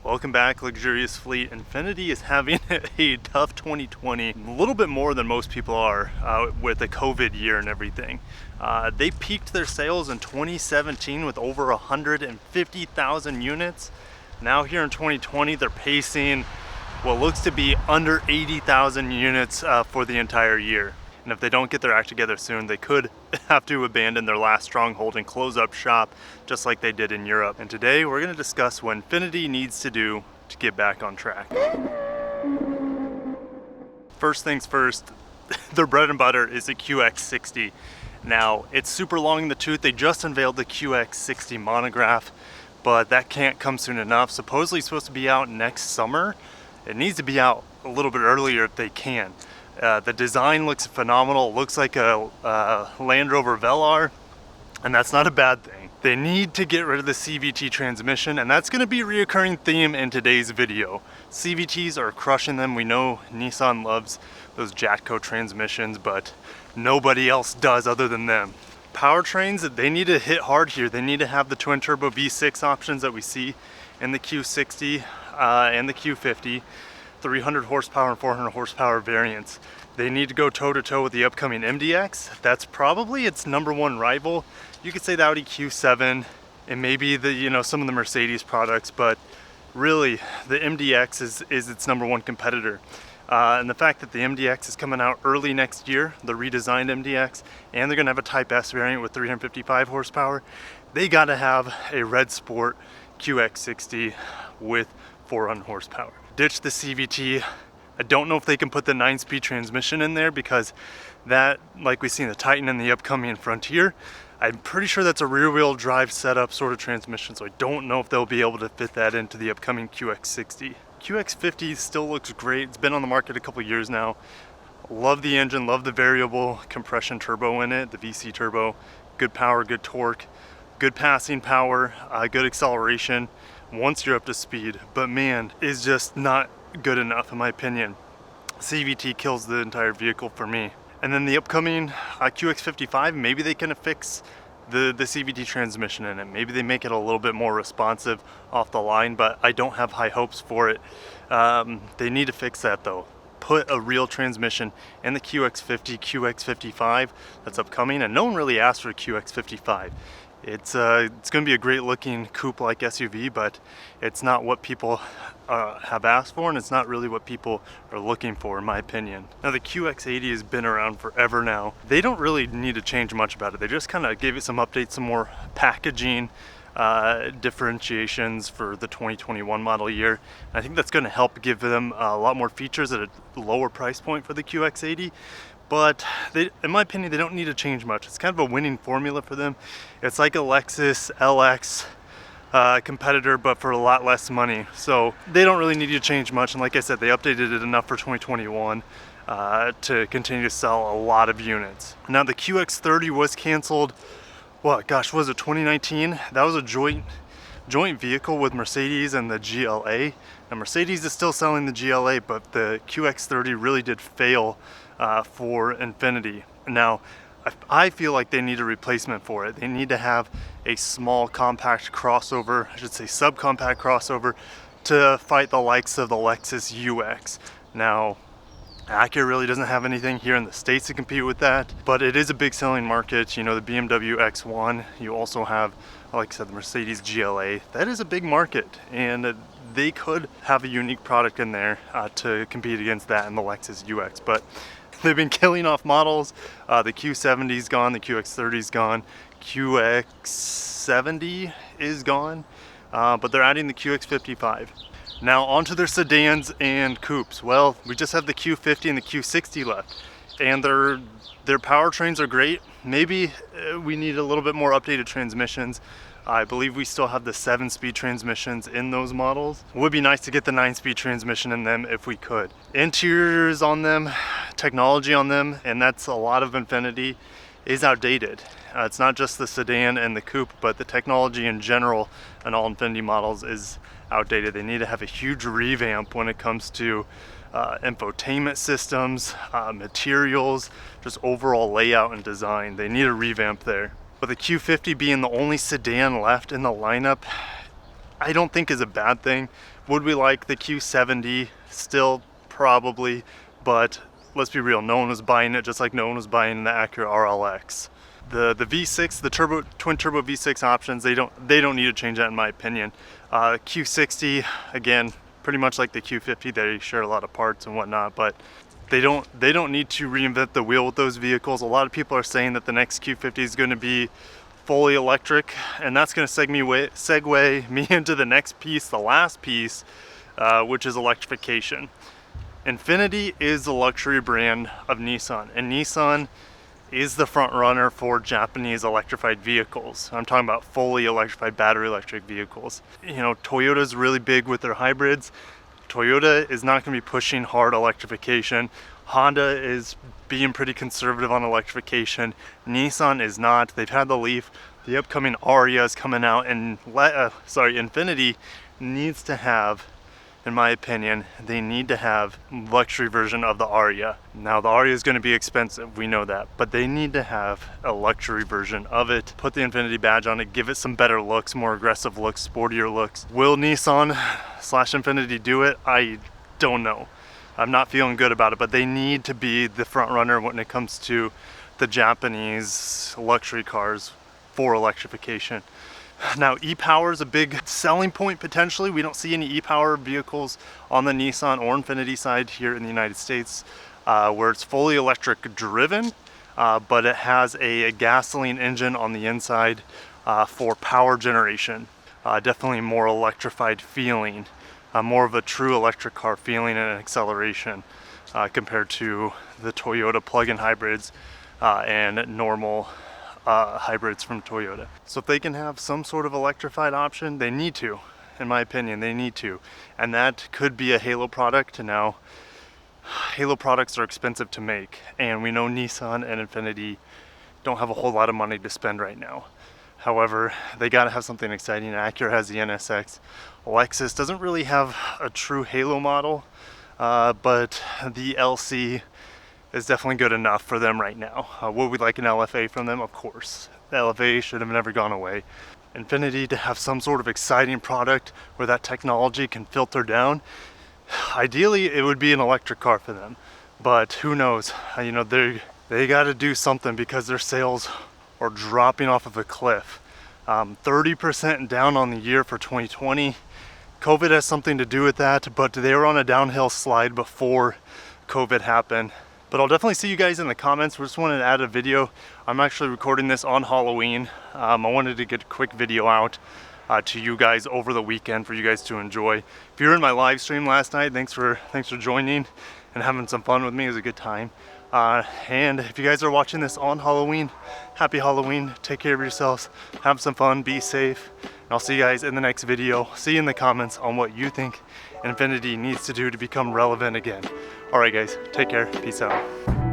Welcome back, Luxurious Fleet. Infiniti is having a tough 2020, a little bit more than most people are with the COVID year and everything. They peaked their sales in 2017 with over 150,000 units. Now here in 2020, they're pacing what looks to be under 80,000 units for the entire year. And if they don't get their act together soon, they could have to abandon their last stronghold and close up shop, just like they did in Europe. And today we're going to discuss what Infiniti needs to do to get back on track. First things first, their bread and butter is the QX60. Now, it's super long in the tooth. They just unveiled the QX60 monograph, but that can't come soon enough. Supposedly it's supposed to be out next summer. It needs to be out a little bit earlier if they can. The design looks phenomenal. It looks like a Land Rover Velar, and that's not a bad thing. They need to get rid of the CVT transmission, and that's going to be a reoccurring theme in today's video. CVTs are crushing them. We know Nissan loves those Jatco transmissions, but nobody else does other than them. Powertrains, they need to hit hard here. They need to have the twin turbo V6 options that we see in the Q60 and the Q50. 300 horsepower and 400 horsepower variants. They need to go toe-to-toe with the upcoming MDX. That's probably its #1 rival. You could say the Audi Q7 and maybe the some of the Mercedes products, but really the MDX is its #1 competitor. And the fact that the MDX is coming out early next year, the redesigned MDX, and they're going to have a Type S variant with 355 horsepower, they got to have a red sport QX60 with 400 horsepower. Ditch the CVT. I don't know if they can put the 9-speed transmission in there because that, like we see in the Titan and the upcoming Frontier, I'm pretty sure that's a rear-wheel drive setup sort of transmission, so I don't know if they'll be able to fit that into the upcoming QX60. QX50 still looks great. It's been on the market a couple years now. Love the engine, love the variable compression turbo in it, the VC turbo. Good power, good torque, good passing power, good acceleration once you're up to speed, but man, is just not good enough in my opinion. CVT kills the entire vehicle for me. And then the upcoming QX55, maybe they can fix the CVT transmission in it. Maybe they make it a little bit more responsive off the line, but I don't have high hopes for it. They need to fix that though. Put a real transmission in the QX50, QX55 that's upcoming, and no one really asked for a QX55. It's going to be a great looking coupe-like SUV, but it's not what people have asked for, and it's not really what people are looking for in my opinion. Now the QX80 has been around forever now. They don't really need to change much about it. They just kind of gave it some updates, some more packaging differentiations for the 2021 model year. And I think that's going to help give them a lot more features at a lower price point for the QX80. But in my opinion, they don't need to change much. It's kind of a winning formula for them. It's like a Lexus LX competitor, but for a lot less money. So they don't really need to change much. And like I said, they updated it enough for 2021 to continue to sell a lot of units. Now the QX30 was canceled. What, gosh, was it 2019? That was a joint vehicle with Mercedes and the GLA. Now Mercedes is still selling the GLA, but the QX30 really did fail for Infiniti. Now, I feel like they need a replacement for it. They need to have a small compact crossover, I should say subcompact crossover, to fight the likes of the Lexus UX. Now, Acura really doesn't have anything here in the States to compete with that, but it is a big selling market. You know, the BMW X1, you also have, like I said, the Mercedes GLA. That is a big market, and they could have a unique product in there to compete against that and the Lexus UX, but they've been killing off models. The Q70's gone, the QX30's gone, QX70 is gone, but they're adding the QX55. Now onto their sedans and coupes. Well, we just have the Q50 and the Q60 left, and their powertrains are great. Maybe we need a little bit more updated transmissions. I believe we still have the 7-speed transmissions in those models. It would be nice to get the 9-speed transmission in them if we could. Interiors on them, technology on them, and that's a lot of Infiniti, is outdated. It's not just the sedan and the coupe, but the technology in general on all Infiniti models is outdated. They need to have a huge revamp when it comes to infotainment systems, materials, just overall layout and design. They need a revamp there. But the Q50 being the only sedan left in the lineup, I don't think is a bad thing. Would we like the Q70? Still probably, but let's be real, no one was buying it, just like no one was buying the Acura RLX. The V6, the twin turbo V6 options, they don't need to change that in my opinion. Q60, again, pretty much like the Q50, they share a lot of parts and whatnot, but they don't need to reinvent the wheel with those vehicles. A lot of people are saying that the next Q50 is going to be fully electric, and that's going to segue me into the next piece, the last piece, which is electrification. Infiniti is the luxury brand of Nissan, and Nissan is the front runner for Japanese electrified vehicles. I'm talking about fully electrified battery electric vehicles. You know, Toyota's really big with their hybrids. Toyota is not going to be pushing hard electrification. Honda is being pretty conservative on electrification. Nissan is not. They've had the Leaf. The upcoming Aria is coming out, and Infiniti needs to have, in my opinion, they need to have luxury version of the Aria. Now the Aria is going to be expensive, we know that, but they need to have a luxury version of it. Put the Infiniti badge on it, give it some better looks, more aggressive looks, sportier looks. Will Nissan / Infiniti do it? I don't know. I'm not feeling good about it, but they need to be the front runner when it comes to the Japanese luxury cars for electrification. Now, e-power is a big selling point potentially. We don't see any e-power vehicles on the Nissan or Infiniti side here in the United States where it's fully electric driven, but it has a gasoline engine on the inside for power generation. Definitely more electrified feeling, more of a true electric car feeling and acceleration compared to the Toyota plug-in hybrids and normal hybrids from Toyota. So if they can have some sort of electrified option, they need to, in my opinion, they need to. And that could be a Halo product. Now, Halo products are expensive to make, and we know Nissan and Infiniti don't have a whole lot of money to spend right now. However, they gotta have something exciting. Acura has the NSX. Lexus doesn't really have a true Halo model, but the LC is definitely good enough for them right now. Would we like an LFA from them? Of course. The LFA should have never gone away. Infiniti to have some sort of exciting product where that technology can filter down. Ideally, it would be an electric car for them, but who knows? You know, they got to do something because their sales are dropping off of a cliff. 30% down on the year for 2020. COVID has something to do with that, but they were on a downhill slide before COVID happened. But I'll definitely see you guys in the comments. We just wanted to add a video. I'm actually recording this on Halloween. I wanted to get a quick video out to you guys over the weekend for you guys to enjoy. If you were in my live stream last night, thanks for joining and having some fun with me. It was a good time. And if you guys are watching this on Halloween, happy Halloween. Take care of yourselves. Have some fun. Be safe. And I'll see you guys in the next video. See you in the comments on what you think Infiniti needs to do to become relevant again. Alright guys, take care. Peace out.